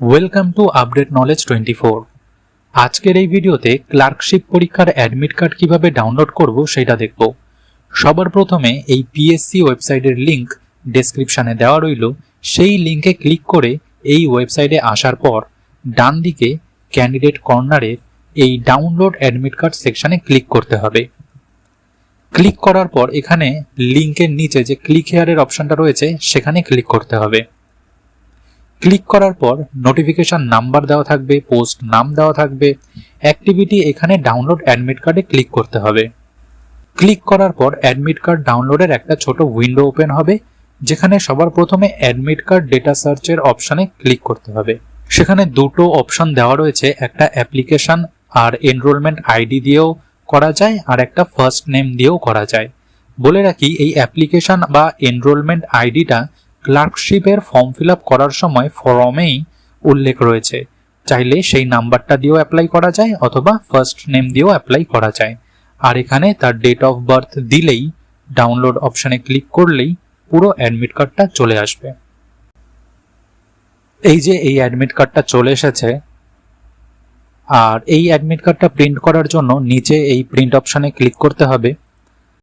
Welcome to update knowledge 24। আজকের এই ভিডিওতে ক্লার্কশিপ পরীক্ষার অ্যাডমিট কার্ড কিভাবে ডাউনলোড করব সেটা দেখব। সবার প্রথমে এই পিএসসি ওয়েবসাইটের লিংক ডেসক্রিপশনে দেওয়া রইল, সেই লিংকে ক্লিক করে এই ওয়েবসাইটে আসার পর ডান দিকে ক্যান্ডিডেট কর্নারের এই ডাউনলোড অ্যাডমিট কার্ড সেকশনে ক্লিক করতে হবে। ক্লিক করার পর এখানে লিংকের নিচে যে ক্লিক হেয়ারের অপশনটা রয়েছে সেখানে ক্লিক করতে হবে। ক্লিক করার পর নোটিফিকেশন নাম্বার দেওয়া থাকবে, পোস্ট নাম দেওয়া থাকবে, অ্যাক্টিভিটি এখানে ডাউনলোড অ্যাডমিট কার্ডে ক্লিক করতে হবে। ক্লিক করার পর অ্যাডমিট কার্ড ডাউনলোডের একটা ছোট উইন্ডো ওপেন হবে, যেখানে সবার প্রথমে অ্যাডমিট কার্ড ডেটা সার্চের অপশনে ক্লিক করতে হবে। সেখানে দুটো অপশন দেওয়া রয়েছে, একটা অ্যাপ্লিকেশন আর এনরোলমেন্ট আইডি দিয়েও করা যায়, আর একটা ফার্স্ট নেম দিয়েও করা যায়। বলে রাখি, এই অ্যাপ্লিকেশন বা এনরোলমেন্ট আইডিটা ক্লার্কশিপের ফর্ম ফিল আপ করার সময় ফর্মেই উল্লেখ রয়েছে। চাইলে সেই নাম্বারটা দিয়েও অ্যাপ্লাই করা যায় অথবা ফার্স্ট নেম দিয়েও অ্যাপ্লাই করা যায়। আর এখানে তার ডেট অফ বার্থ দিলেই, ডাউনলোড অপশনে ক্লিক করলেই পুরো অ্যাডমিট কার্ডটা চলে আসবে। এই যে এই অ্যাডমিট কার্ডটা চলে এসেছে, আর এই অ্যাডমিট কার্ডটা প্রিন্ট করার জন্য নিচে এই প্রিন্ট অপশনে ক্লিক করতে হবে।